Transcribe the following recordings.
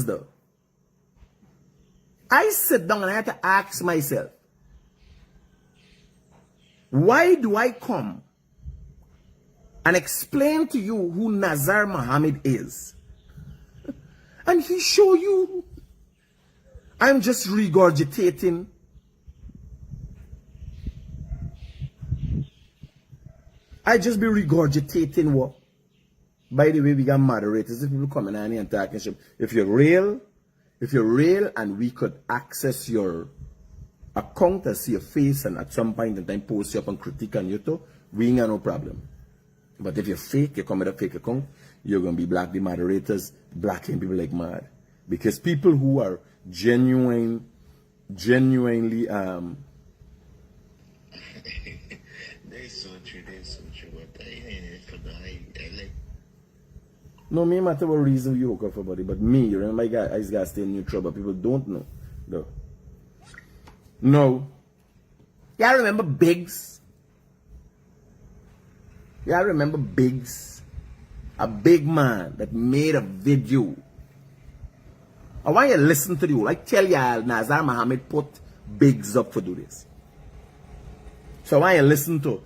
things though. I sit down and I have to ask myself, why do I come and explain to you who Nazar Muhammad is? And he show you I'm just regurgitating I just be regurgitating what? By the way, we got moderators. If people come in and talking shit. If you're real and we could access your account and see your face and at some point in time post you up on Critic on YouTube, we ain't got no problem. But if you're fake, you come with a fake account, you're going to be black the moderators, blacking people like mad. Because people who are genuinely There's so true, but I like. No, me matter what reason you hook up for body, but me, you remember I got stay neutral, but people don't know. No. No. Y'all remember Biggs? Y'all remember Biggs? A big man that made a video. I want you to listen to the whole. I tell y'all, Nazar Muhammad put Biggs up for do this. So I want you to listen to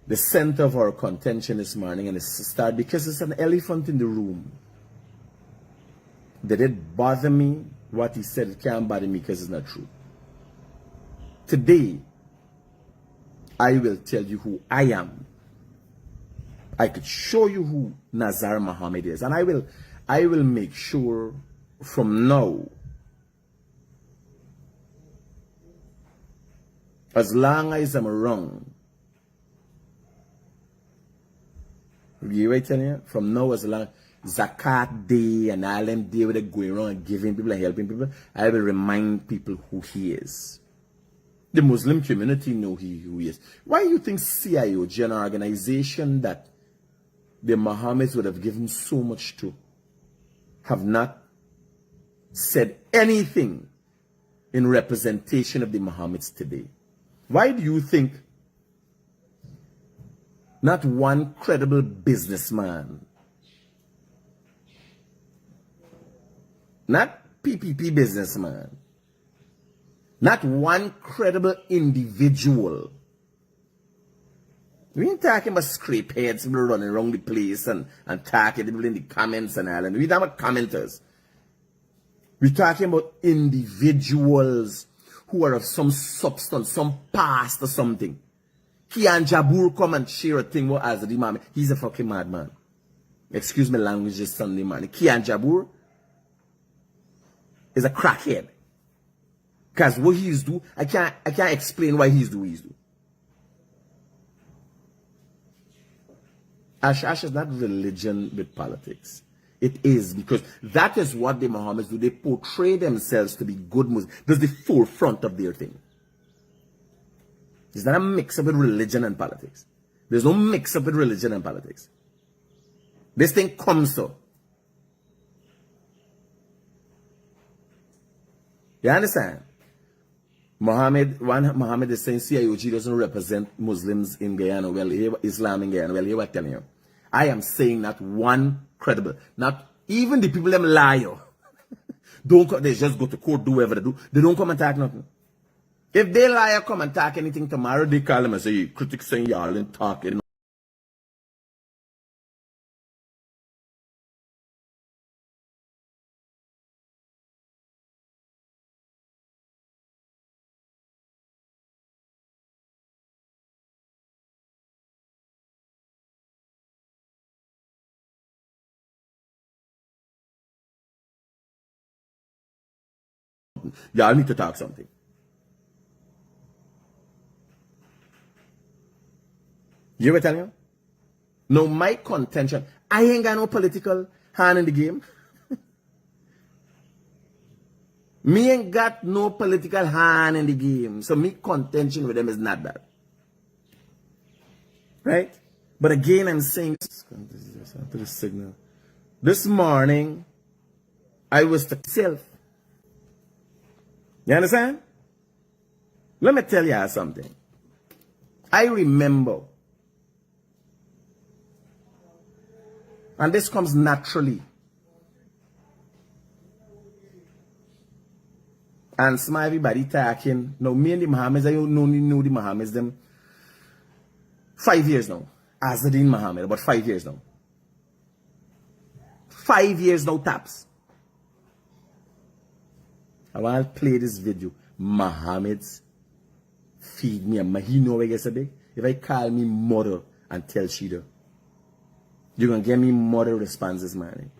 the center of our contention this morning, and it's start because it's an elephant in the room. Did it bother me? What he said, it can't bother me because it's not true. Today, I will tell you who I am. I could show you who Nazar Muhammad is, and I will make sure from now, as long as I'm wrong, you right telling you? From now as long Zakat Day and all them day where they going around and giving people and helping people, I will remind people who he is. The Muslim community know who he is. Why do you think CIOG, an organization that the Mohammeds would have given so much to, have not said anything in representation of the Mohammeds today? Why do you think not one credible businessman, not PPP businessman, not one credible individual? We ain't talking about scrape heads, people running around the place and talking people in the comments and all. And we talking about commenters. We're talking about individuals who are of some substance, some past or something. Kian Jabur come and share a thing with Azadi Mami. He's a fucking madman. Excuse me language this Sunday morning. Kian Jabur is a crackhead. Because what he's do, I can't explain why he's do what he's do. Ash is not religion with politics. It is, because that is what the Mohammeds do. They portray themselves to be good Muslims. That's the forefront of their thing. It's not a mix-up with religion and politics. There's no mix-up with religion and politics. This thing comes so. You understand? Muhammad is saying CIOG doesn't represent Muslims in Guyana. Well, Islam in Guyana. Well, here what telling you. I am saying not one credible. Not even the people them lie. They just go to court, do whatever they do. They don't come and talk nothing. If they lie come and talk anything tomorrow, they call them and say, critics saying y'all and talking. Y'all need to talk something. You ever tell you? No, my contention, I ain't got no political hand in the game. Me ain't got no political hand in the game. So me contention with them is not that. Right? But again, I'm saying to the signal. This morning, I was to self. You understand? Let me tell you something. I remember, and this comes naturally. And some everybody talking. Now, me and the Mohammeds, I don't know the Mohammeds, them 5 years now. Azadin Mohammed, about 5 years now. 5 years now, taps. I want to play this video. Mohammed's feed me. And he know what I say. If I call me mother and tell Shida, you're going to get me mother responses, man.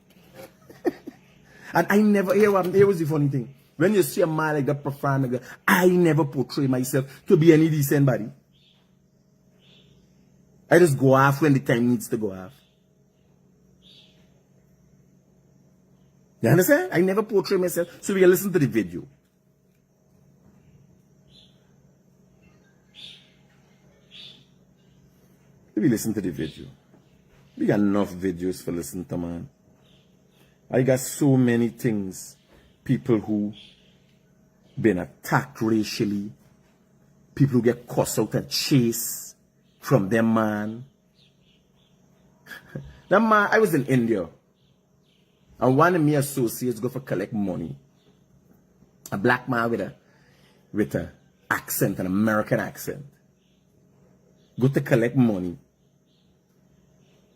And I never, here was the funny thing. When you see a man like that perform, I never portray myself to be any decent body. I just go off when the time needs to go off. You understand? I never portray myself. So we can listen to the video. Let me listen to the video. We got enough videos for listening to, man. I got so many things. People who been attacked racially. People who get cussed out and chased from them, man. That man, I was in India. And one of my associates go for collect money. A black man with a accent, an American accent. Go to collect money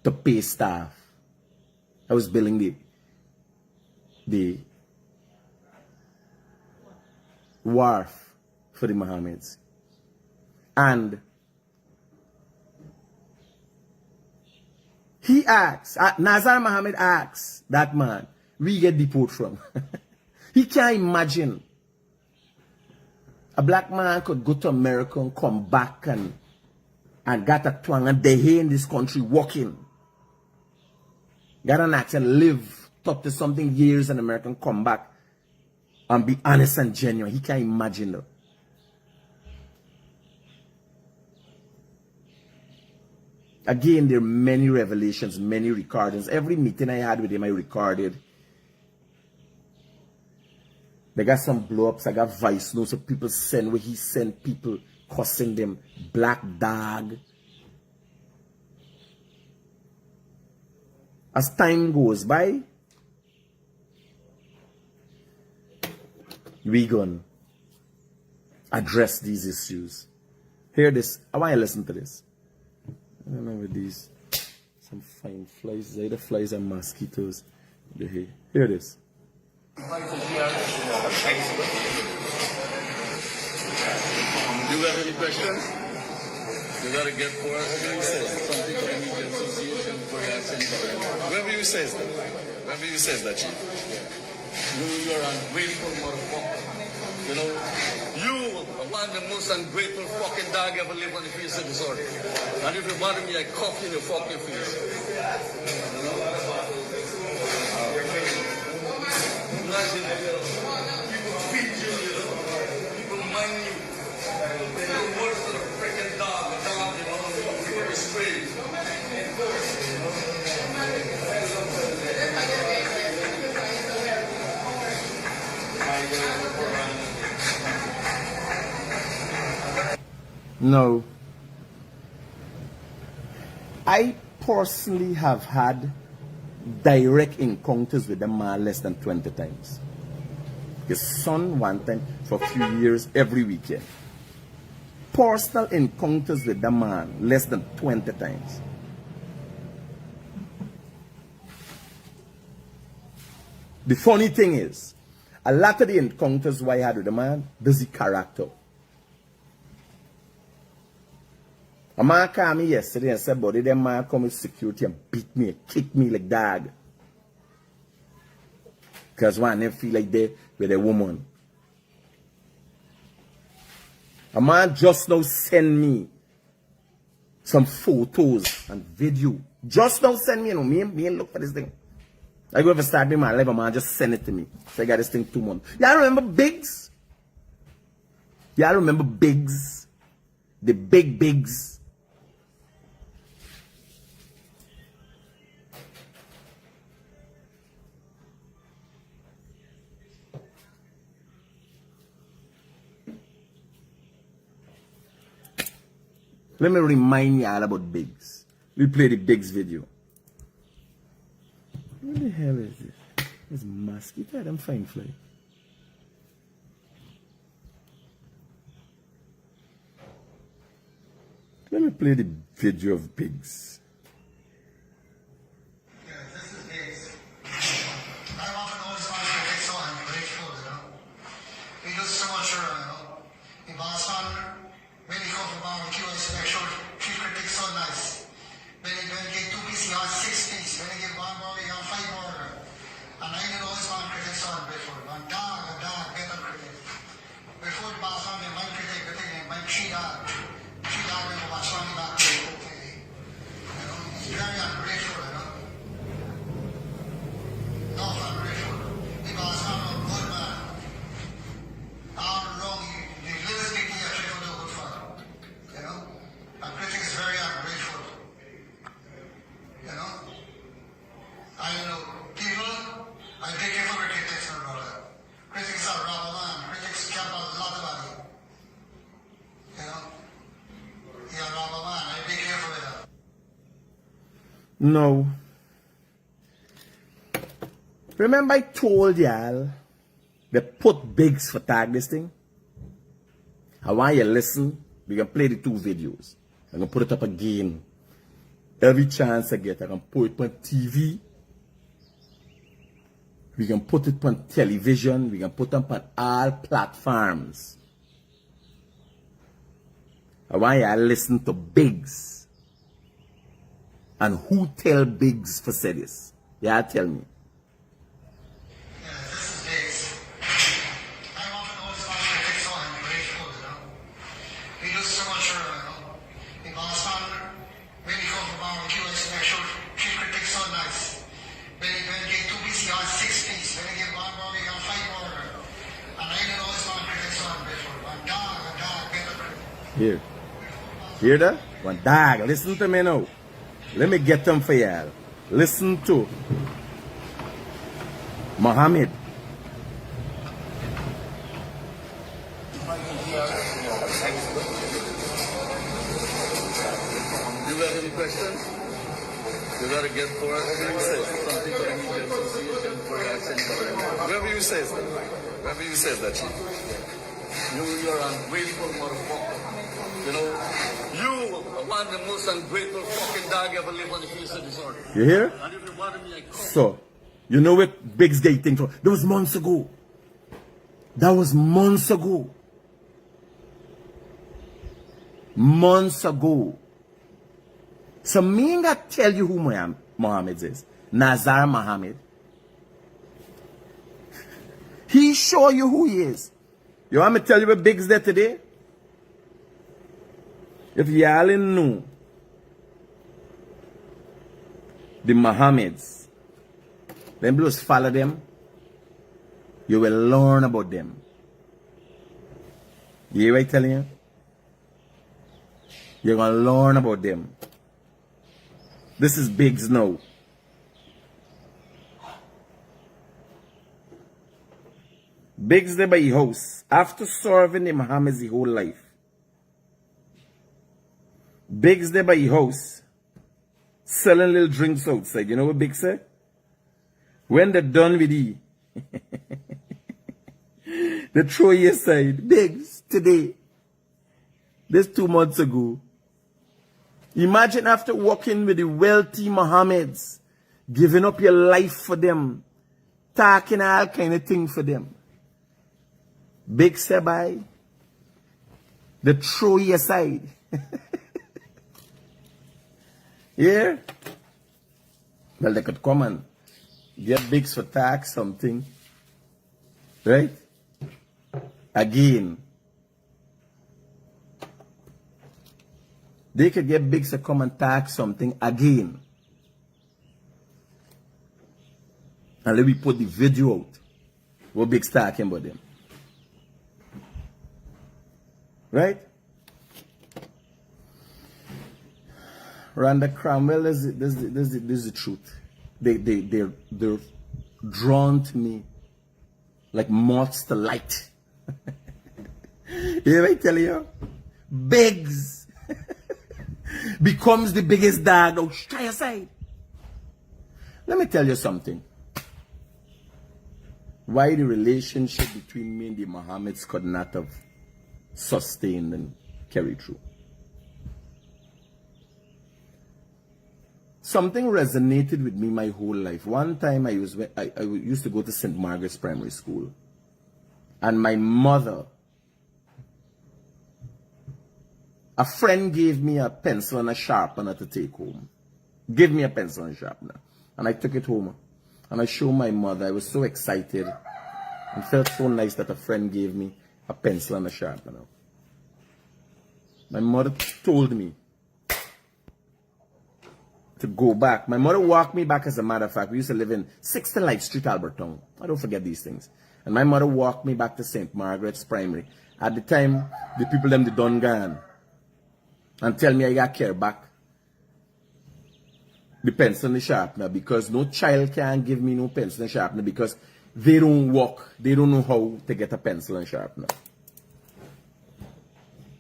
to pay staff. I was billing the wharf for the Mohammeds. And he asks, Nazar Mohammed asks that man, we get deported from. He can't imagine a black man could go to America and come back and got a twang and they here in this country working. Got an accent, live, talk to something years in America and come back and be honest and genuine. He can't imagine that. Again, there are many revelations, many recordings. Every meeting I had with him, I recorded. They got some blow-ups. I got voice notes of people send where he sent people cussing them. Black dog. As time goes by, we gonna address these issues. Hear this. I want you to listen to this. I don't know with these. Some fine flies. Either flies or mosquitoes. Hear this. You got any questions? You gotta get for something for the media association for your accent. Whoever you says that. Whoever you says that, Chief. You're ungrateful motherfucker. You know, you are one of the most ungrateful fucking dog ever lived on the face of this earth. And if you bother me, I cough in your fucking face. Imagine people beat you, people mind you. They do worse than a freaking dog. A dog, you know, people are straight. No. I personally have had direct encounters with them man less than 20 times. His son one time for a few years every weekend. Personal encounters with the man less than 20 times. The funny thing is, a lot of the encounters I had with the man, there's the character. A man called me yesterday and said, buddy, that man come with security and beat me, kick me like dog. Because one them feel like they with a woman. A man just now send me some photos and video. Just now send me, you know, me and look for this thing. I go over start doing my life, a man just send it to me. So I got this thing 2 months. Y'all remember Biggs? Y'all remember Biggs? The big Biggs. Let me remind y'all about Biggs. We play the Biggs video. What the hell is this? It's mosquito, them fine fly. Let me play the video of Biggs. Yeah, this is Biggs. I'm often always wanted to take so I'm grateful, We do so much, In Boston, when you come for barbecue, I say, make sure chief critics so nice. When you get 2 pieces, you have 6 pieces. When you get 1 burger, you have 5 burger. And I did always want critics so I'm grateful. One dog, get a critic. Before the Boston, my critic, my she dog. She dog, we watch on the back. It's very ungrateful, No, I'm grateful. Because I'm a good man. I'm wrong. The little thing you actually do good for. A critic is very ungrateful. I know people, I take care for critics and all that. Critics are robber man. Critics cap a lot of money. You're a robber man. I take care for that. No. Remember I told y'all they put Biggs for tag this thing? I want you to listen. We can play the 2 videos. I'm going to put it up again. Every chance I get, I can put it on TV. We can put it on television. We can put it on all platforms. I want you to listen to Biggs. And who tell Biggs for say this? Yeah, tell me. Yeah, this is Biggs. I'm often always wanted to take so I'm grateful, We do so much, In Boston, when you come for barbecue, I say, make sure chief critics so nice. When you get 2 pieces, you have 6 pieces. When you get 1 burger, you have 5 burger. And I did always want critics so I'm grateful. One dog, get a critic. Here. Hear that? One dog. Listen to me now. Let me get them for y'all. Listen to Mohammed. You got any questions? You gotta get for it. Whatever you say. Some people in the association for accent. Whatever you say, whatever you say, that chief. You're ungrateful motherfucker. You are one of the most ungrateful fucking dog ever lived on the face of this earth. You hear? And if you bother me, I call. So, you know what Biggs getting from? That was months ago. That was months ago. Months ago. So me ain't gonna tell you who Mohammed is. Nazar Mohammed. He show you who he is. You want me to tell you what Biggs there today? If y'all know the Mohammeds, then just follow them, you will learn about them. You hear what I'm telling you? You're going to learn about them. This is Biggs now. Biggs there by his house. After serving the Mohammeds his whole life. Biggs there by his house. Selling little drinks outside. You know what Biggs said? When they're done with he, they throw you aside. Biggs, today. This 2 months ago. Imagine after walking with the wealthy Mohammeds, giving up your life for them, talking all kind of things for them. Big say bye. They throw you aside. Yeah? Well, they could come and get Biggs for tax something. Right? Again. They could get Biggs to come and tax something again. And let me put the video out. What Biggs talking about them. Right? Randa Cromwell, this is the truth. They're drawn to me like moths to light. You hear me tell you? Biggs becomes the biggest dog. Oh, try aside. Let me tell you something. Why the relationship between me and the Mohammeds could not have sustained and carried through. something resonated with me my whole life. One time I used to go to St. Margaret's Primary School. And my mother, a friend gave me a pencil and a sharpener to take home. Give me a pencil and sharpener. And I took it home. And I showed my mother. I was so excited. It felt so nice that a friend gave me a pencil and a sharpener. My mother told me to go back. My mother walked me back, as a matter of fact. We used to live in 60 Light Street, Albertown. I don't forget these things. And my mother walked me back to St. Margaret's Primary. At the time, the people them, they done gone. And tell me I got care back the pencil and the sharpener, because no child can give me no pencil and sharpener because they don't walk. They don't know how to get a pencil and sharpener.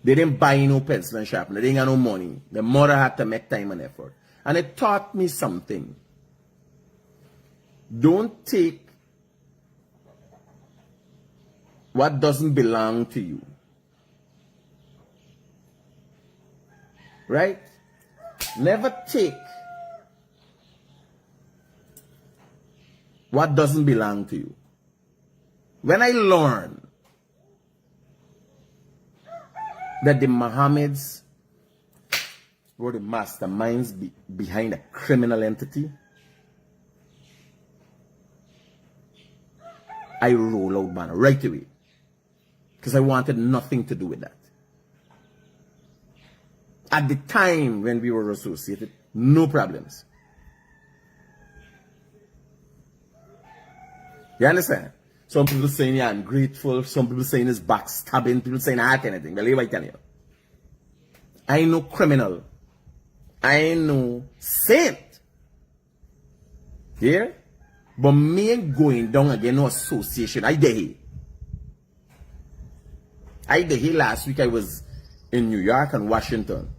They didn't buy no pencil and sharpener. They didn't got no money. The mother had to make time and effort. And it taught me something. Don't take what doesn't belong to you. Right? Never take what doesn't belong to you. When I learned that the Mohammeds were the masterminds behind a criminal entity, I roll out banner right away. Because I wanted nothing to do with that. At the time when we were associated, no problems. You understand? Some people saying you're ungrateful, some people saying it's backstabbing, people saying I can't anything. Believe I tell you. I ain't no criminal. I ain't no saint. Here? But me ain't going down again, no association. I did here last week. I was in New York and Washington.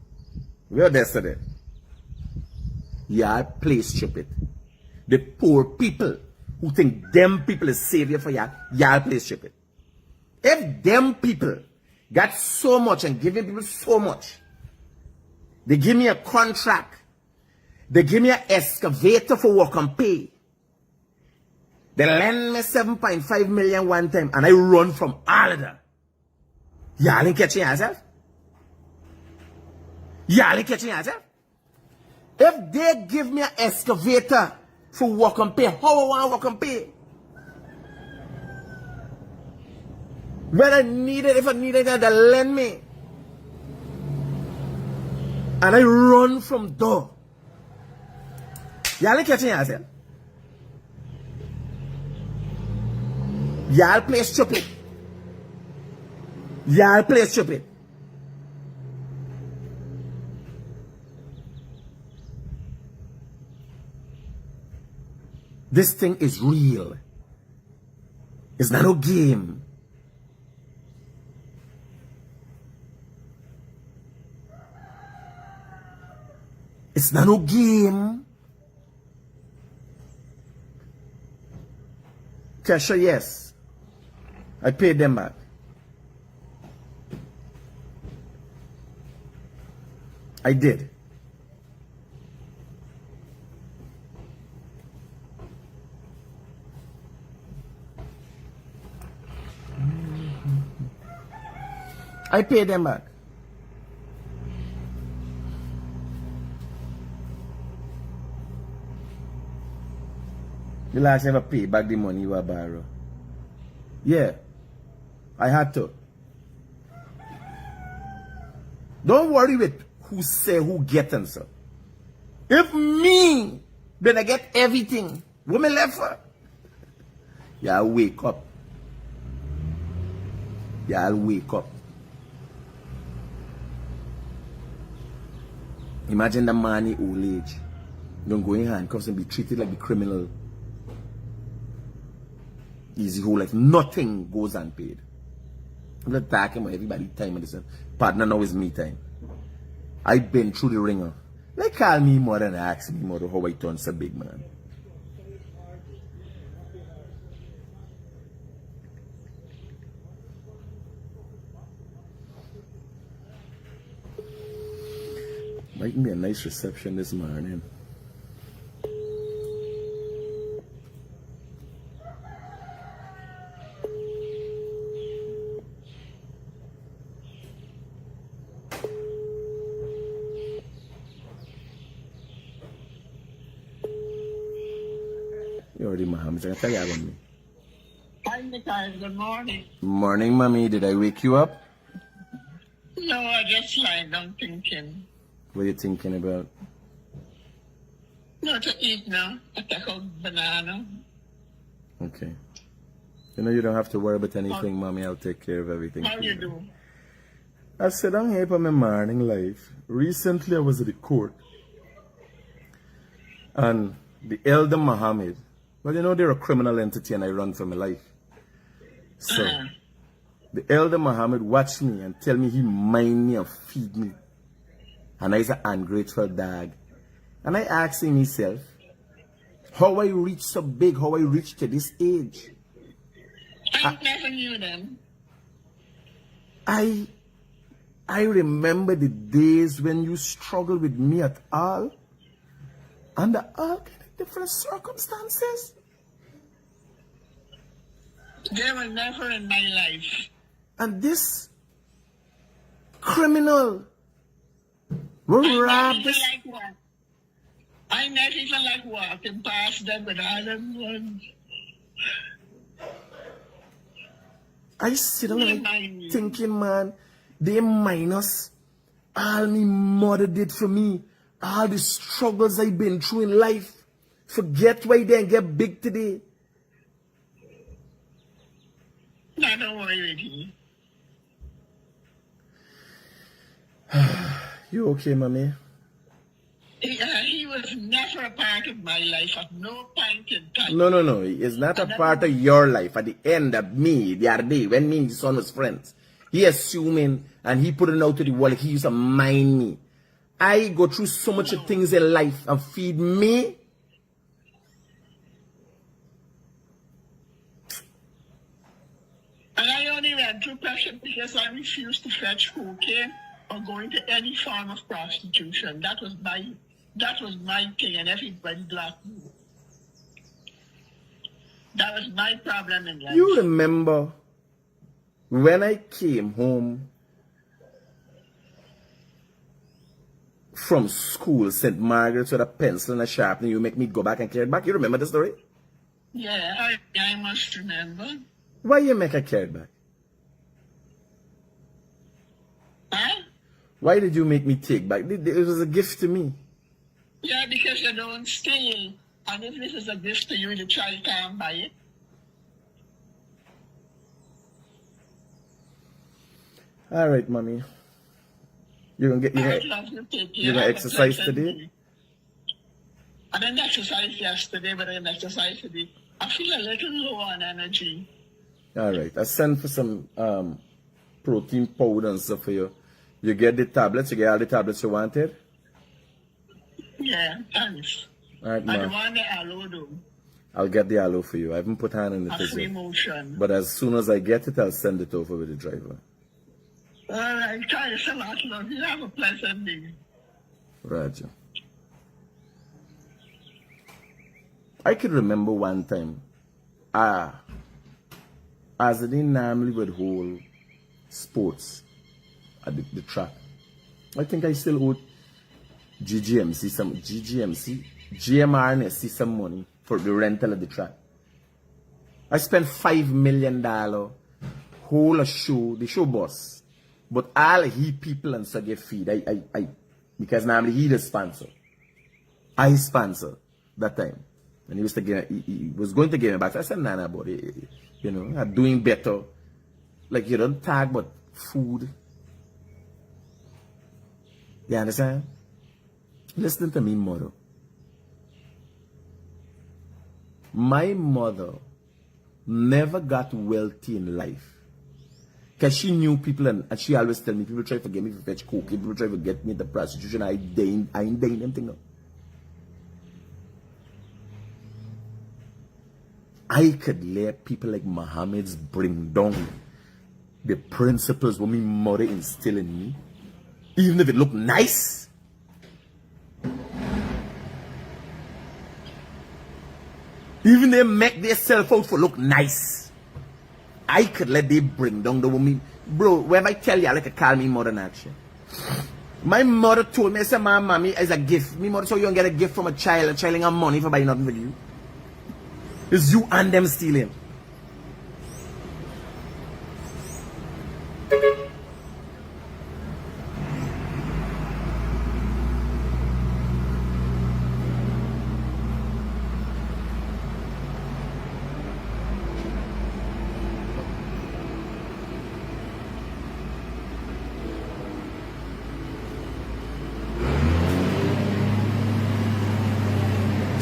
We were there today. Y'all play stupid. The poor people who think them people is savior for y'all play stupid. If them people got so much and giving people so much, they give me a contract, they give me an excavator for work and pay, they lend me 7.5 million one time and I run from all of them. Y'all ain't catching yourself? Y'all ain't catching yourself? If they give me an excavator for work and pay, how I want work and pay? When I need it, if I need it, they lend me. And I run from door. Y'all ain't catching yourself? Y'all play stupid. Y'all play stupid. This thing is real. It's not a game. It's not a game. Kesha, yes. I paid them back. I did. I paid them back. The last never paid back the money you were borrow. Yeah. I had to. Don't worry with who say who get and so. If me then I get everything, what me left for? Y'all wake up. Y'all wake up. Imagine the man in old age. Don't go in handcuffs and be treated like the criminal. Easy whole life. Nothing goes unpaid. I'm not talking about everybody time and this. Partner now is me time. I've been through the ringer. They call me mother and ask me mother how I turn so big man. Might be a nice reception this morning. Already, Muhammad. I tell you about me. Hi, Mikhail. Good morning. Morning, mommy. Did I wake you up? No, I just lying down thinking. What are you thinking about? No, to eat now. I take out banana. Okay. You know, you don't have to worry about anything, mommy. I'll take care of everything. How for you do? I said, I'm here for my morning life. Recently, I was at the court. And the elder Muhammad, well, you know, they're a criminal entity and I run for my life. So, the elder Muhammad watched me and tell me he mind me and feed me. And I's an ungrateful dog. And I asked him myself, how I reach so big, how I reach to this age. I never knew them. I remember the days when you struggled with me at all, under all kind of different circumstances. They were never in my life. And this criminal will rob this. I not even like walking past them with all them ones. I sit down and I thinking, man, they minus all me mother did for me, all the struggles I've been through in life. Forget why they ain't get big today. No, don't worry with you. You okay, mommy? He was never a part of my life at no point in time. No. It's not a part of your life. At the end of me, the other day, when me and his son was friends, he assuming and he put it out to the world, he used to mind me. I go through so much of things in life and feed me. And I only went through pressure because I refused to fetch cocaine or go into any form of prostitution. That was my thing, and everybody blocked me. That was my problem in life. You remember when I came home from school, St. Margaret's with a pencil and a sharpener, you make me go back and carry it back? You remember the story? Yeah, I must remember. Why you make her carry it back? Huh? Why did you make me take back? It was a gift to me. Yeah, because you don't steal. And if this is a gift to you, the child can't buy it. All right, mommy. You're gonna exercise today? I didn't exercise yesterday, but I didn't exercise today. I feel a little low on energy. All right. I sent for some protein powder and stuff for you. You get the tablets. You get all the tablets you wanted. Yeah, thanks. All right, I ma. want the aloe though. I'll get the aloe for you. I haven't put hand in the A free yet. motion. But as soon as I get it, I'll send it over with the driver. All right, thanks a lot, love. You have a pleasant day. Roger. I could remember one time, as I didn't normally would hold sports at the track. I think I still owed GMRNSC some money for the rental of the track. I spent $5 million, whole a show, the show boss. But all he people and so get feed. I because normally he the sponsor. I sponsor that time. And he was he was going to give me back. I said, nah, but you know, I'm doing better. Like you don't talk about food. You understand? Listen to me, mother. My mother never got wealthy in life. Because she knew people and she always tell me, people try to get me to fetch coke, people try to get me into prostitution, I ain't doing anything now. I could let people like Muhammad's bring down the principles what my mother instilled in me, even if it look nice. Even they make themselves out for look nice. I could let they bring down the woman. Bro, when I tell you, I like to call me mother in action. My mother told me, I said, my mommy is a gift. My mother told you don't get a gift from a child ain't got money for buying nothing with you. It's you and them stealing.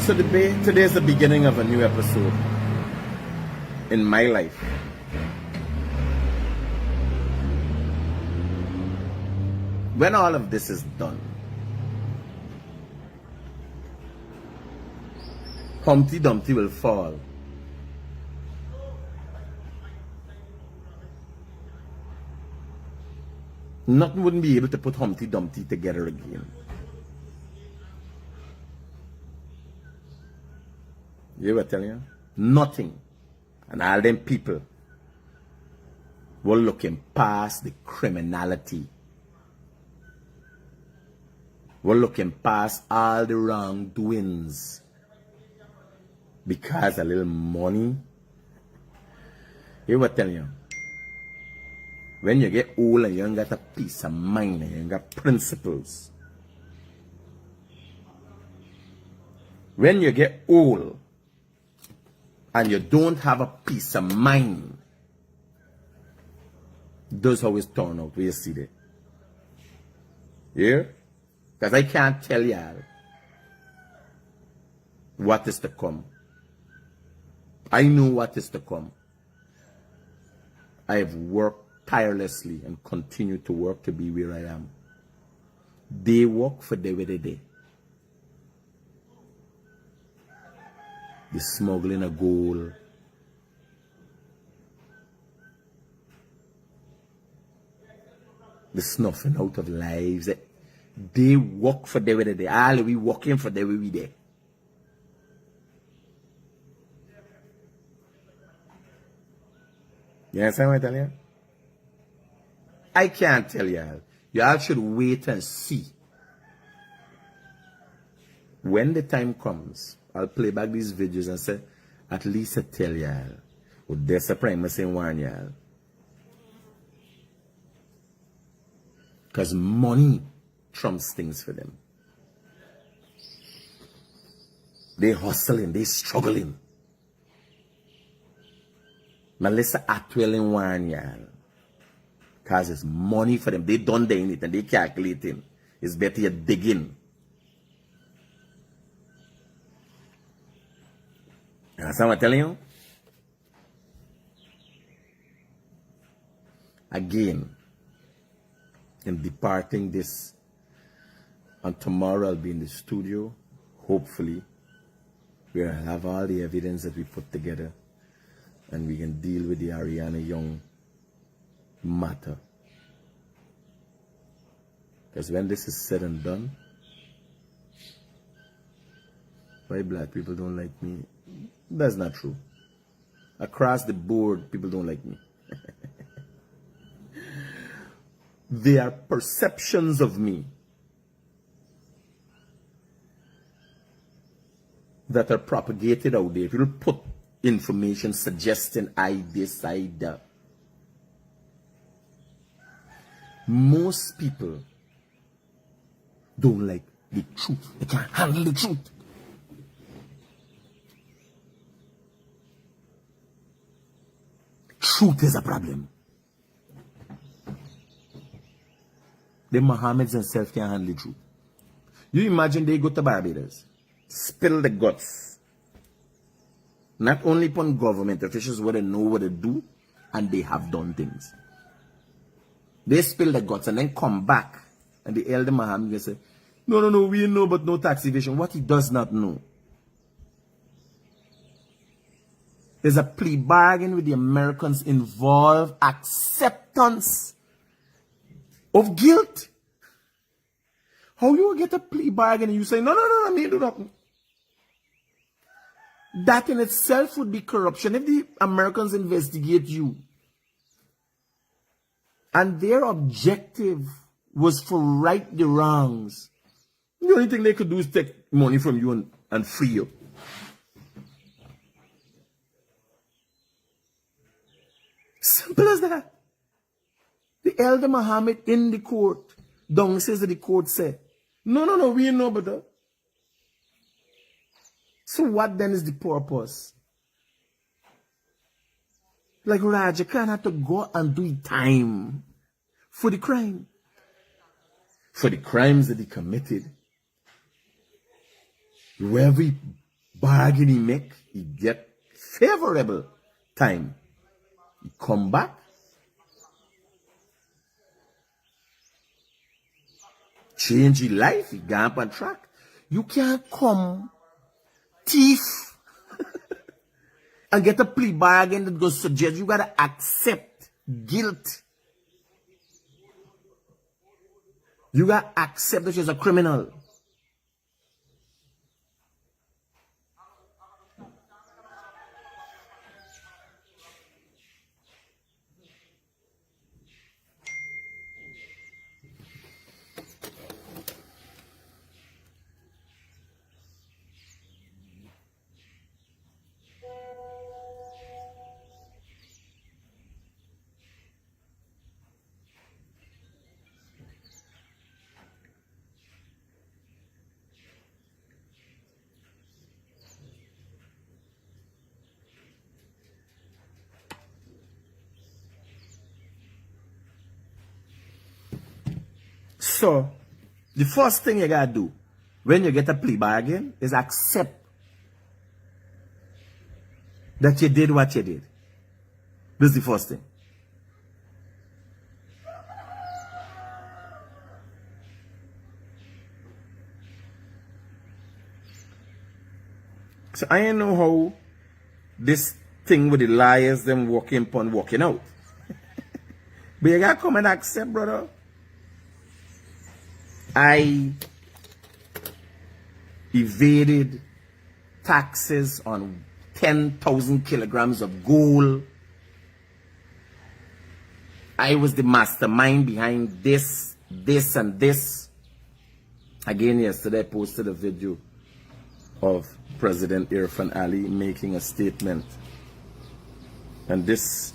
So today is the beginning of a new episode in my life. When all of this is done, Humpty Dumpty will fall. Nothing wouldn't be able to put Humpty Dumpty together again. You were telling you? Nothing. And all them people were looking past the criminality. We're looking past all the wrongdoings. Because a little money. You were telling you? When you get old and you ain't got a peace of mind and you ain't got principles. When you get old and you don't have a peace of mind, that's how it's turned out. You see that? Yeah? Because I can't tell y'all what is to come. I know what is to come. I have worked tirelessly and continue to work to be where I am. They work for the way they did. The smuggling of gold. The snuffing out of lives. They work for the way they did. All we working for the way we did. You understand what I tell you? I can't tell y'all. Y'all should wait and see. When the time comes, I'll play back these videos and say, at least I tell y'all. With their supremacy in one y'all. Because money trumps things for them. They hustling, they struggling. Melissa Atwell in one y'all. Because it's money for them. They done in it and they calculating. It's better you dig in. You understand what I'm telling you? Again, in departing this, and tomorrow I'll be in the studio, hopefully, where I'll have all the evidence that we put together and we can deal with the Ariana Young matter. Because when this is said and done, why black people don't like me? That's not true. Across the board, people don't like me. There are perceptions of me that are propagated out there. People put information suggesting I this, I that. Most people don't like the truth. They can't handle the truth. Truth is a problem. The Mohammeds themselves can't handle the truth. You imagine they go to Barbados, spill the guts. Not only upon government officials where they know what to do, and they have done things. They spill the guts and then come back, and the elder Mohammed will say, no, we know but no tax evasion. What he does not know. There's a plea bargain with the Americans involved acceptance of guilt. How you get a plea bargain and you say, no, I mean do nothing. That in itself would be corruption. If the Americans investigate you and their objective was to right the wrongs, the only thing they could do is take money from you and free you. Simple as that. The elder Muhammad in the court, downstairs of the court said, no, we know better. So what then is the purpose? Like Raja Khan had to go and do time for the crime. For the crimes that he committed. Wherever bargain he make, he get favorable time. He come back. Change his life, he go up on track. You can't come thief and get a plea bargain that goes suggest you gotta accept guilt. You gotta accept that you're a criminal. So, the first thing you gotta do when you get a plea bargain is accept that you did what you did. This is the first thing. So I don't know how this thing with the liars them walking out. But you gotta come and accept, brother. I evaded taxes on 10,000 kilograms of gold. I was the mastermind behind this, and this. Again, yesterday I posted a video of President Irfan Ali making a statement. And this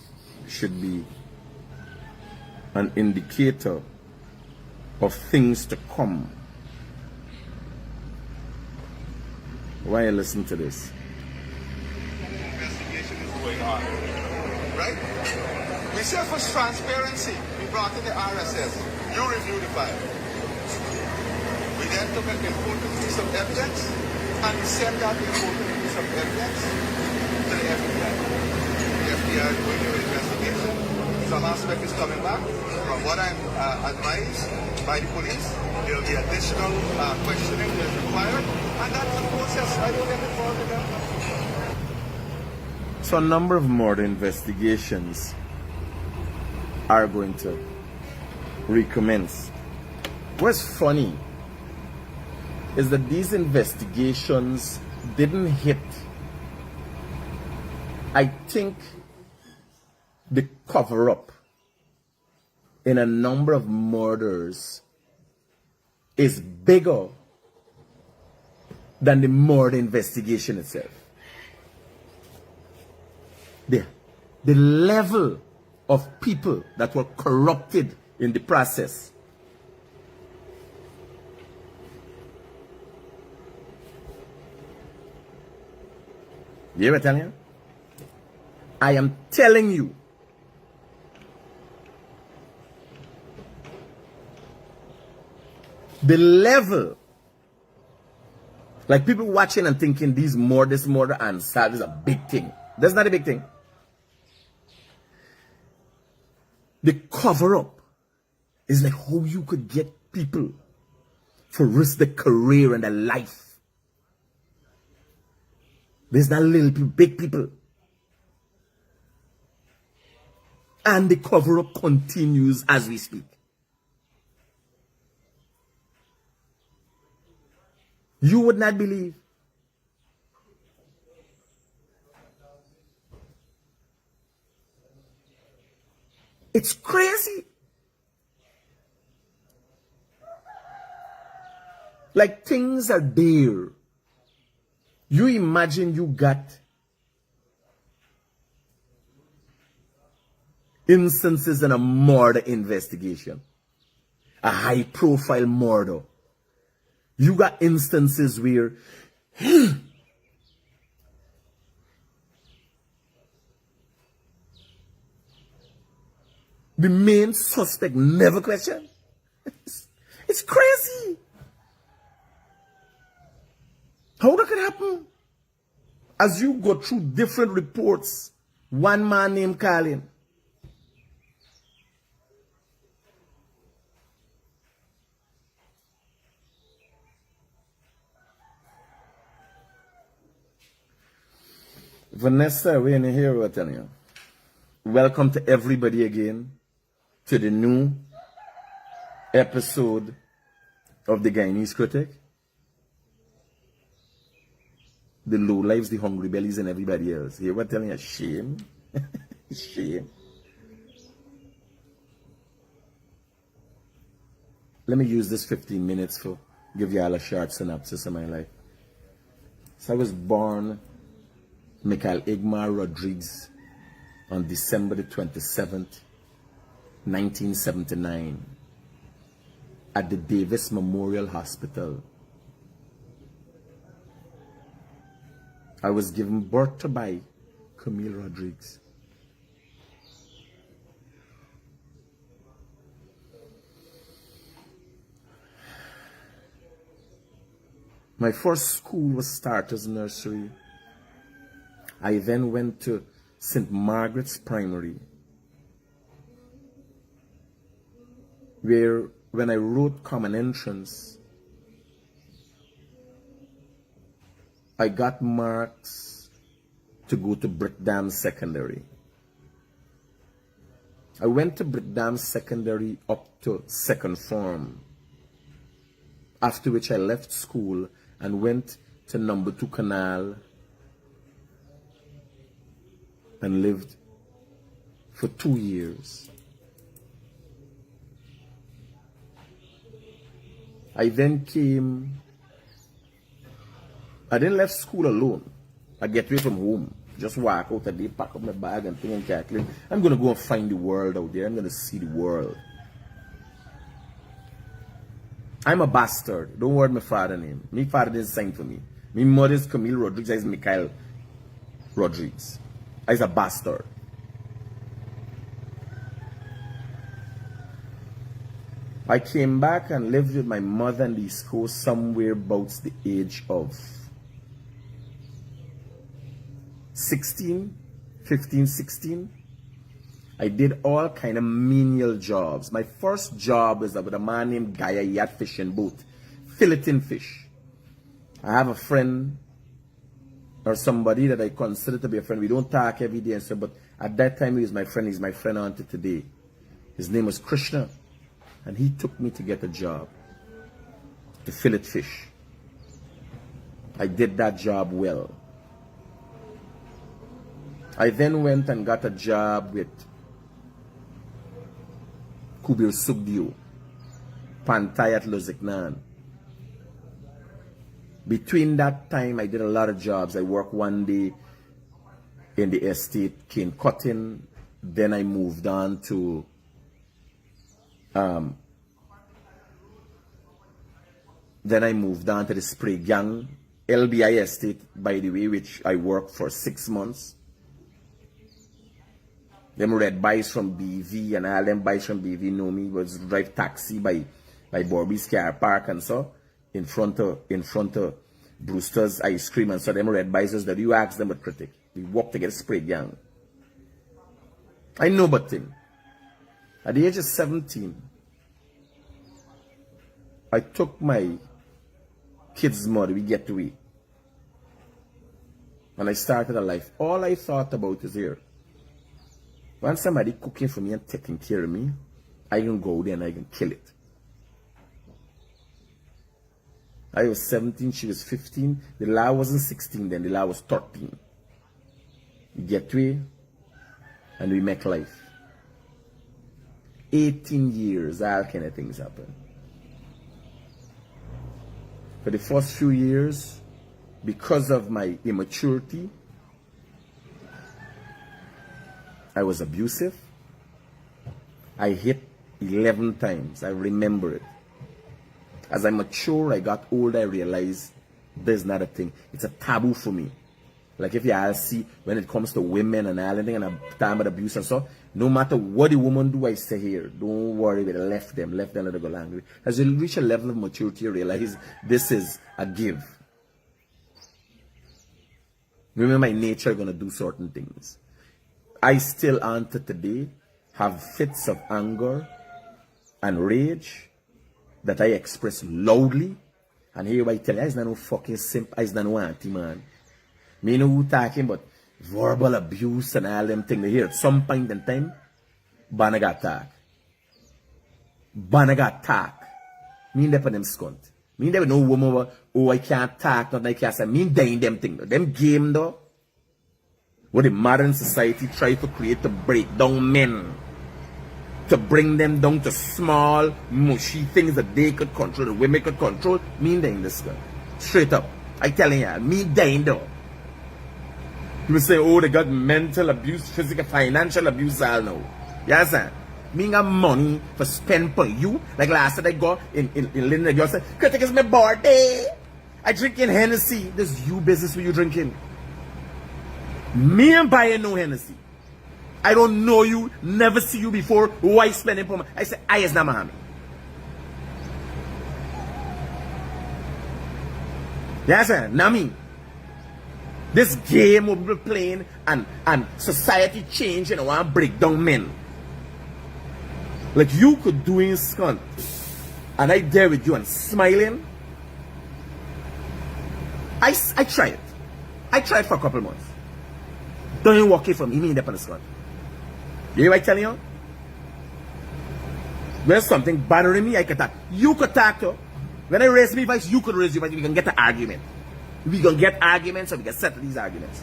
should be an indicator of things to come. Why you listen to this? Investigation is going on, right? We said for transparency, we brought in the RSS. You reviewed the file. We then took an important piece of evidence and we sent that important piece of evidence to the FBI. The FBI is doing their investigation. Some aspect is coming back. From what I'm advised by the police, there will be additional questioning that is required, and that's the process. I don't get involved in that. So a number of murder investigations are going to recommence. What's funny is that these investigations didn't hit. I think the cover-up in a number of murders is bigger than the murder investigation itself. The level of people that were corrupted in the process. You hear what I'm telling you? I am telling you. The level, like people watching and thinking this murder and sad is a big thing. That's not a big thing. The cover-up is like how you could get people to risk their career and their life. There's not little people, big people. And the cover-up continues as we speak. You would not believe. It's crazy. Like things are there. You imagine you got instances in a murder investigation, a high-profile murder. You got instances where the main suspect never questioned. It's crazy. How that could happen? As you go through different reports, one man named Colin, Vanessa, we're in here, we're telling you. Welcome to everybody again to the new episode of the Guyanese Critic. The low lives, the hungry bellies, and everybody else. Here we're telling you, shame. Shame. Let me use this 15 minutes for give you all a short synopsis of my life. So I was born Michael Igmar Rodriguez on December the 27th, 1979 at the Davis Memorial Hospital. I was given birth to by Camille Rodriguez. My first school was Starter's Nursery. I then went to St. Margaret's Primary, where when I wrote Common Entrance, I got marks to go to Brickdam Secondary. I went to Brickdam Secondary up to second form, after which I left school and went to number 2 Canal and lived for 2 years. I then came, I didn't left school alone. I get away from home, just walk out a day, pack up my bag and thing and calculate. I'm going to go and find the world out there. I'm going to see the world. I'm a bastard. Don't worry my father's name. My father didn't sign for me. My mother is Camille Rodriguez. I is Michael Rodriguez. I is a bastard. I came back and lived with my mother in the East Coast somewhere about the age of 16, 15, 16. I did all kind of menial jobs. My first job was with a man named Guy. He had fishing boat, filleting fish. I have a friend or somebody that I consider to be a friend. We don't talk every day and so, but at that time he was my friend. He's my friend until today. His name was Krishna, and he took me to get a job to fillet fish. I did that job well. I then went and got a job with Kubir Sugdio, Pantay at Loziknan. Between that time, I did a lot of jobs. I worked one day in the estate, cane cutting. Then I moved on to the spray gang, LBI estate, by the way, which I worked for 6 months. Them red boys from BV and all them boys from BV know me. Was drive taxi by Bobby's car park and so in front of Brewster's ice cream and so them red boys that you ask them a critic. We walk to get a spray gang. I know but thing. At the age of 17, I took my kid's mother, we get away. And I started a life. All I thought about is here. When somebody cooking for me and taking care of me, I can go there and I can kill it. I was 17, she was 15. The law wasn't 16 then, the law was 13. We get away and we make life. 18 years, all kind of things happen. For the first few years, because of my immaturity, I was abusive. I hit 11 times. I remember it. As I mature, I got older, I realized there's not a thing. It's a taboo for me. Like if you all see when it comes to women and all that thing and a time of abuse and so, no matter what the woman do, I say here, don't worry about it, left them, let them go angry. As you reach a level of maturity, you realize this is a give. Remember my nature gonna do certain things. I still unto today have fits of anger and rage that I express loudly. And here I tell you, I not no fucking simp, I not no auntie man. Me know who talking about verbal abuse and all them things. Here at some point in time, Bana got talk. Bana got talk. Me never them skunt. Me never no woman oh I can't talk, not I can't say. Me dying them things. Them game though. What the modern society try to create to break down men. To bring them down to small, mushy things that they could control, the women could control. Me dying this guy. Straight up. I telling you, me dying though. People say, oh, they got mental abuse, physical, financial abuse all now. Yes, sir. Me got money for spend for you. Like last time I go in Linda, girl said, Critic, it's my birthday. I drinking Hennessy. This you business with you drinking. Me and buying no Hennessy. I don't know you, never see you before. Why spending for me? I say, I is not Muhammad. Yes, sir. Now me. This game will be playing and society change and I want to break down men. Like you could do in skunt. And I there with you and smiling. I try it. I tried for a couple months. Don't even walk it from me in the skunt. You hear what I'm telling you? When something bothering me, I can talk. You could talk to. When I raise my voice, you could raise your voice. We can get an argument. We can get arguments so we can settle these arguments.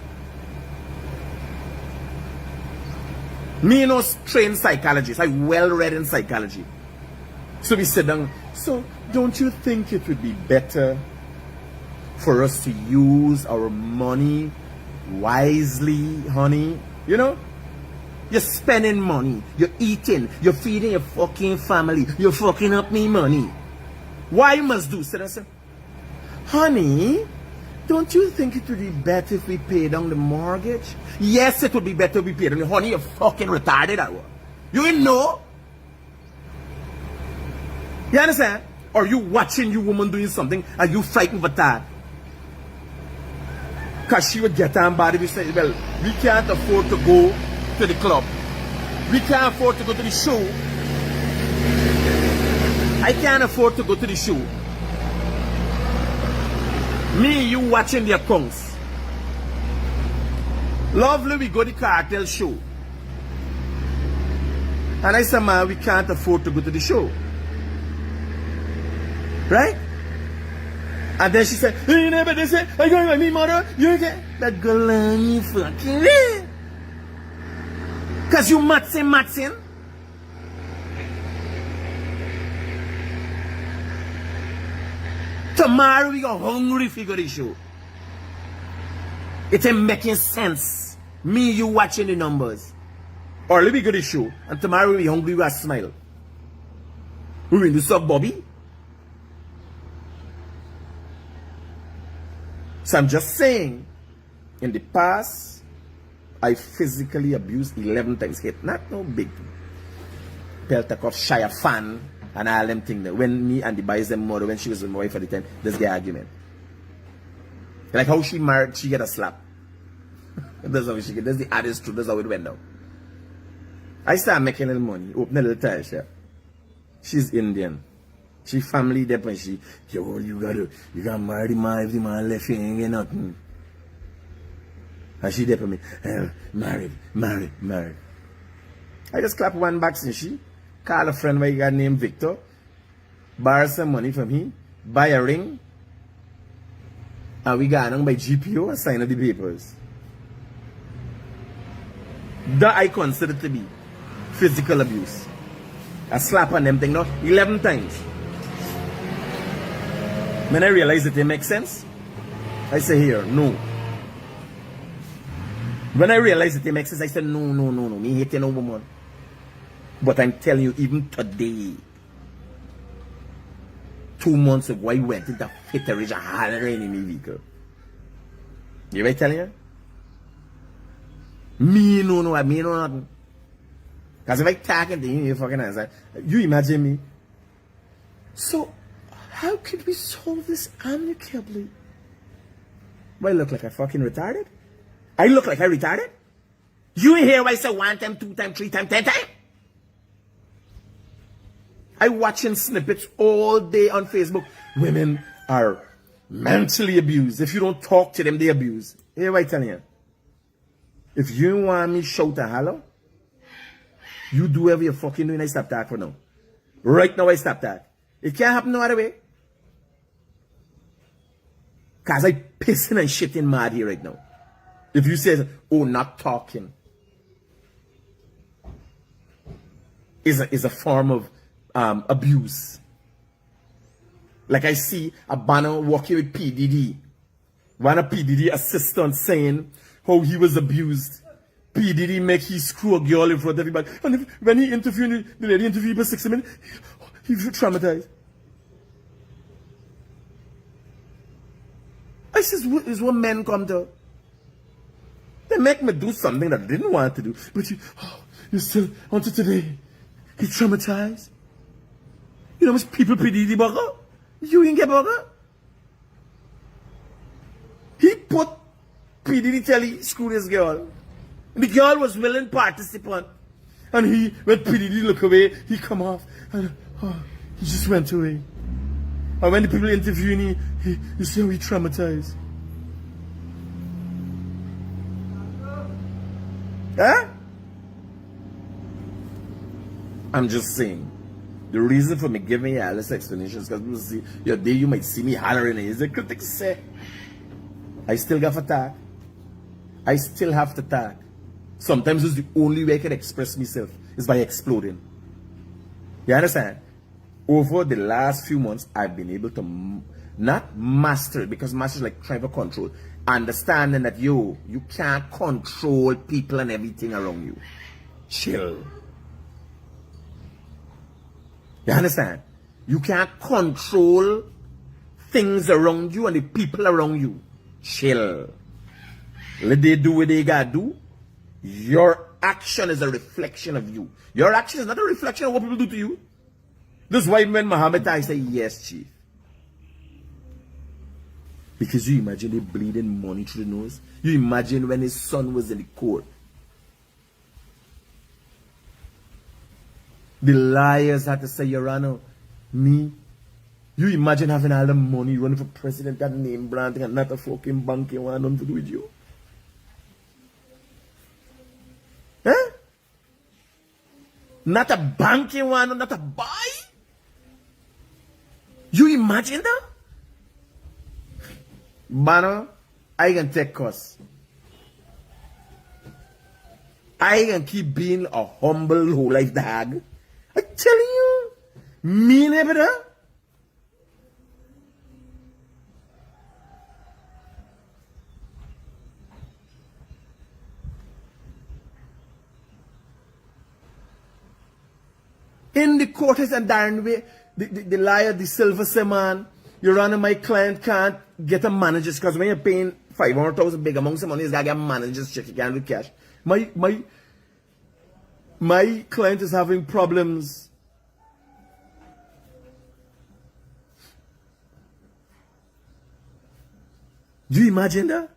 Me no trained psychologist. I well read in psychology. So we sit down. So don't you think it would be better for us to use our money wisely, honey? You know? You're spending money. You're eating. You're feeding your fucking family. You're fucking up me money. Why you must do? Sit and say, honey, don't you think it would be better if we pay down the mortgage? Yes, it would be better if we pay down. Honey, you're fucking retarded at work. You didn't know? You understand? Or you watching you woman doing something and you frightened for that? Because she would get on body. We say, well, we can't afford to go to the club. We can't afford to go to the show. I can't afford to go to the show. Me, you watching the accounts. Lovely, we go to the cartel show. And I said, man, we can't afford to go to the show. Right? And then she said, hey, you never say, I going with me, mother. You get that girl, you fucking. Because you matching. Tomorrow we go hungry if we go to the show. It ain't making sense. Me, you watching the numbers. Or let me go to the show. And tomorrow we hungry, we smile. We will do suck Bobby. So I'm just saying, in the past, I physically abused 11 times. Hit, not no big Peltakoff, Shire fan, and all them things. When me and the boys them mother, when she was with my wife at the time, there's the argument. Like how she married, she get a slap. That's how she get. That's the hardest truth. That's how it went down. I started making a little money, open a little tire shop. She's Indian. She family there, and she, yo, you gotta marry the man. If the man left, you ain't get nothing. And she there for me, married. I just clap one back and she call a friend where he got named Victor, borrow some money from him, buy a ring, and we got on by GPO and sign up the papers. That I consider to be physical abuse. I slap on them thing now 11 times. When I realize that it makes sense, I say here, no. When I realize that it makes sense, I say no. Me hate no woman. But I'm telling you, even today, 2 months ago, I went into fit a rage and hollering in the vehicle. You right telling you? Me no know, me know nothing. Because if I talking to you, you fucking answer. You imagine me. So, how could we solve this amicably? Do I look like I fucking retarded? I look like I retarded? You hear what I say 1 time, 2 time, 3 time, 10 time? I watching snippets all day on Facebook. Women are mentally abused. If you don't talk to them, they abuse. Hear what I telling you? If you want me shout and holler, you do whatever you fucking doing. I stop that for now. Right now I stop that. It can't happen no other way. Cause I pissing and shitting mad here right now. If you say, oh, not talking is a form of abuse. Like I see a banner walking with PDD. One of PDD assistant saying how he was abused. PDD make he screw a girl in front of everybody. And when he interviewed the lady interviewed for 60 minutes, he was traumatized. I says, what is what men come to? They make me do something that I didn't want to do. But you still want to today. He traumatized. You know how much people PDD burger? You ain't get burger? He put PDD tell he screw this girl. And the girl was willing participant. And when PDD look away, he come off. And he just went away. And when the people interviewing you see how he traumatized. Huh? I'm just saying. The reason for me giving you all this explanation is because people see your day you might see me hollering and the critics say I still got to talk. I still have to talk. Sometimes it's the only way I can express myself is by exploding. You understand? Over the last few months, I've been able to not master it, because master is like trying to control. Understanding that you can't control people and everything around you. Chill. You understand? You can't control things around you and the people around you. Chill. Let they do what they gotta do. Your action is a reflection of you. Your action is not a reflection of what people do to you. That's why when Muhammad I say, yes, chief. Because you imagine they bleeding money through the nose. You imagine when his son was in the court. The liars had to say, Your Honor, me. You imagine having all the money running for president, got name branding, and not a fucking bank you want nothing to do with you. Huh? Not a bank you want, not a buy? You imagine that? Banner, I can take costs. I can keep being a humble whole life dog. I'm telling you, me never that. In the courts and darn way, the liar, the silver say, man, Your Honor, my client can't get a manager's, because when you're paying 500,000 big amounts of money, he's got to get a manager's check, you can't do cash. My client is having problems. Do you imagine that?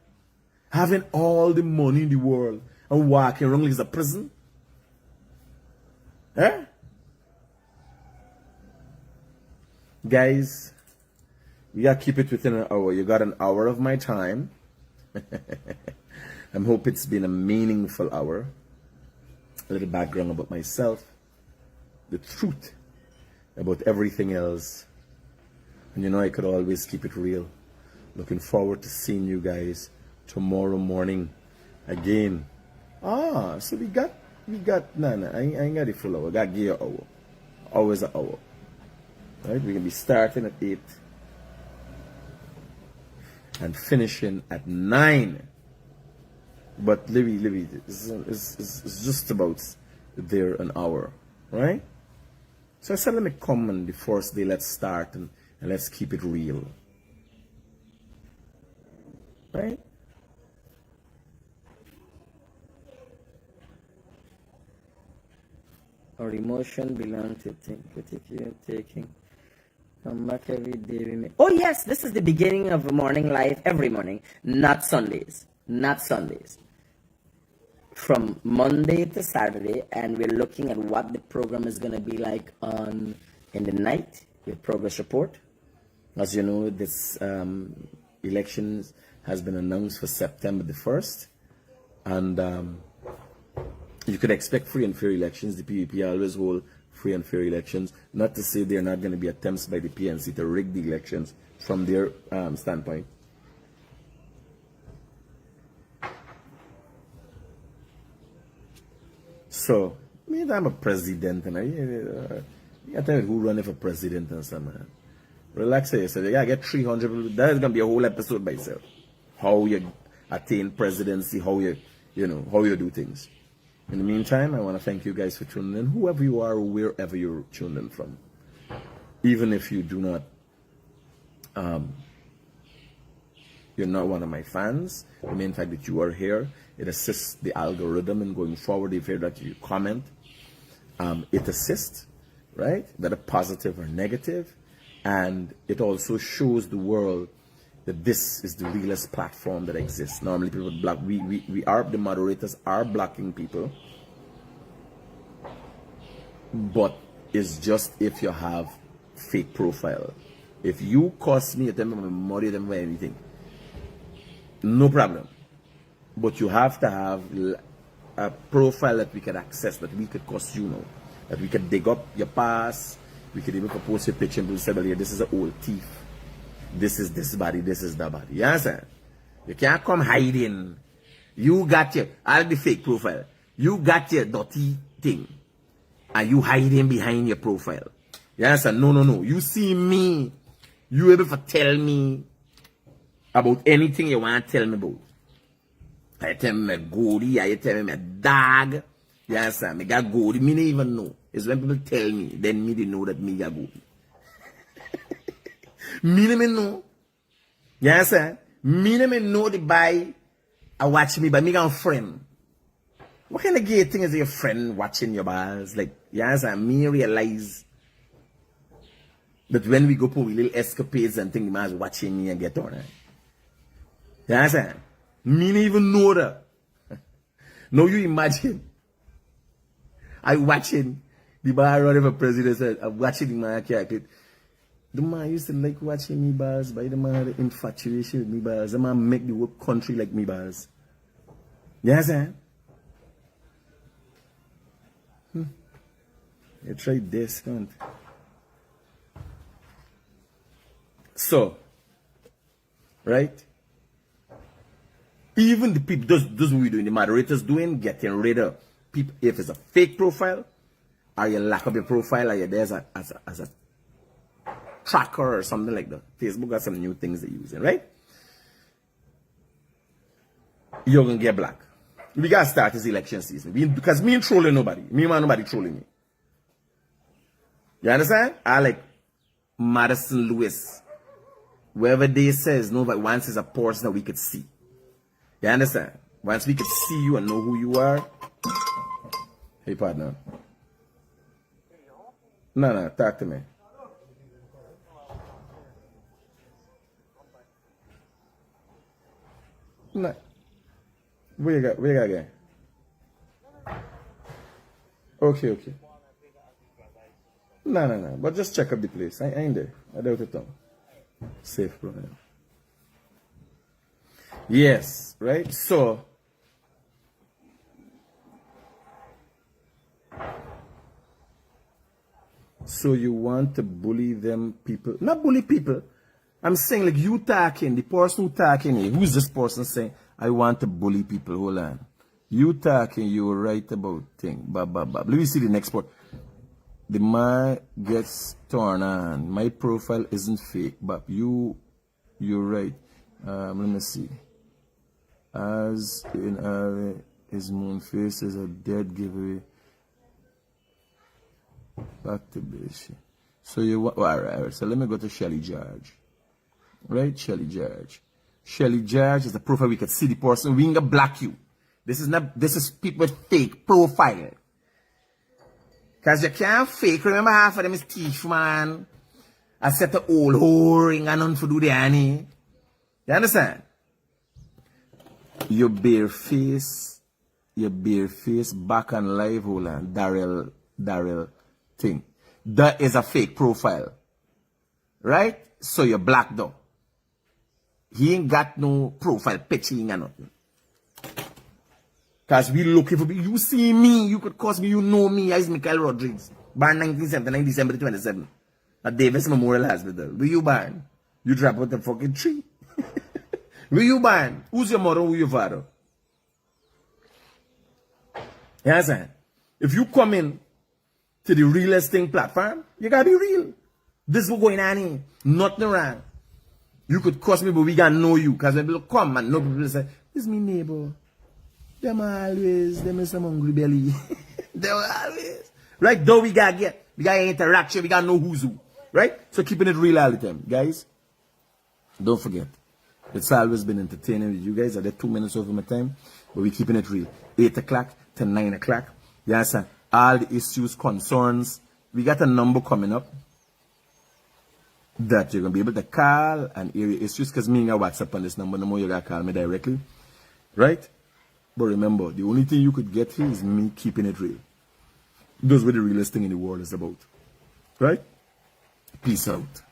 Having all the money in the world and walking around like a prison? Eh? Guys, we gotta keep it within an hour. You got an hour of my time. I hope it's been a meaningful hour. A little background about myself, the truth about everything else. And you know I could always keep it real. Looking forward to seeing you guys tomorrow morning again. So we got I ain't got the full hour. I got to give you an hour. Always an hour. Right? We're gonna be starting at 8 and finishing at 9. But Livy, it's just about there an hour. right? So I said, let me come on the first day, let's start and let's keep it real, right? Our emotion belong to think, taking. Come back every day. Oh yes, this is the beginning of morning life every morning, not Sundays, not Sundays. From Monday to Saturday, and we're looking at what the program is going to be like on in the night with progress report. As you know, this elections has been announced for September the 1st, and you could expect free and fair elections. The PUP always hold free and fair elections. Not to say there are not going to be attempts by the PNC to rig the elections from their standpoint. So, I mean, I'm a president, and I tell you who running for president and some man. Relax yourself. You gotta get 300 people. That is gonna be a whole episode by itself. How you attain presidency, how you how you do things. In the meantime, I want to thank you guys for tuning in, whoever you are, wherever you're tuned in from. Even if you do not, you're not one of my fans, the main fact that you are here, it assists the algorithm in going forward. If you that you comment, it assists, right? Whether positive or negative, and it also shows the world that this is the realest platform that exists. Normally people block, we are, the moderators are blocking people, but it's just if you have fake profile. If you cost me a time, I'm money them or anything, no problem. But you have to have a profile that we can access, that we could cost you now, that we could dig up your past, we could even post your picture and people say, well, yeah, this is an old thief. This is this body, this is that body. You understand? You can't come hiding. You got your, I'll be fake profile. You got your dirty thing, and you hiding behind your profile. You understand? No. You see me, you able to tell me about anything you want to tell me about. I tell me my goldie, I tell me my dog. You understand? Me got goldie, me don't even know. It's when people tell me, then me they know that me got goldie. Me no know. Yes, sir. Me no know the buy. I watch me, but me got a friend. What kind of gay thing is your friend watching your bars? Like, yes, sir. Me realize that when we go for little escapades and things, the man's watching me and get on it. Yes, sir. Me no even know that. Now you imagine. I watching the bar running for president. I'm watching the man character. The man used to like watching me bars, but the man had an infatuation with me bars. The man make the whole country like me bars. Yes, sir. You try this, can't. So, right? Even the people, those what we're doing, the moderators doing, getting rid of people. If it's a fake profile, or you lack up your profile, or you're there as a tracker or something like that. Facebook got some new things they're using, right? You're gonna get black. We gotta start this election season. Because me ain't trolling nobody. Me man nobody trolling me. You understand? I like Madison Lewis. Wherever they says nobody once is a person that we could see. You understand? Once we could see you and know who you are. Hey partner. No, talk to me. No. Where you got again? Okay. No. But just check up the place. I ain't there. I doubt it. Safe, bro. Yes, right? So you want to bully them people? Not bully people. I'm saying like you talking, the person who talking here, who's this person saying, I want to bully people? Hold on. You talking, you're right about thing. Let me see the next part. The man gets torn on. My profile isn't fake, but you're right. Let me see. As in his moon face is a dead giveaway. Back to basic. So you want, all right, so let me go to Shelly George. Right? Shelly George. Shelly George is the profile we can see the person. We ain't gonna block you. This is people with fake profile. Cause you can't fake. Remember half of them is thief, man. I set the old whoring and none for do the honey. You understand? Your bare face back on live, hold on, Daryl thing. That is a fake profile. Right? So you're blacked out. He ain't got no profile picture or nothing. Cause we looking for you see me, you could cause me, you know me as Michael Rodriguez. Born 1979, December 27. At Davis Memorial Hospital. Where you born? You drop out the fucking tree. Where you born? Who's your mother? Who's your father? You understand? If you come in to the real estate platform, you gotta be real. This is what going on here. Nothing wrong. You could curse me, but we gotta know you. Because when people come and know people say, this is me neighbor. Them is some hungry belly. Them always. Right? Though we gotta interaction, we gotta know who's who. Right? So keeping it real all the time. Guys, don't forget. It's always been entertaining with you guys. I did 2 minutes over my time, but we're keeping it real. 8 o'clock to 9 o'clock. You understand? All the issues, concerns. We got a number coming up that you're going to be able to call and air your issues, because me and I WhatsApp on this number. No more you got to call me directly. Right? But remember, the only thing you could get here is me keeping it real. That's what the realest thing in the world is about. Right? Peace out.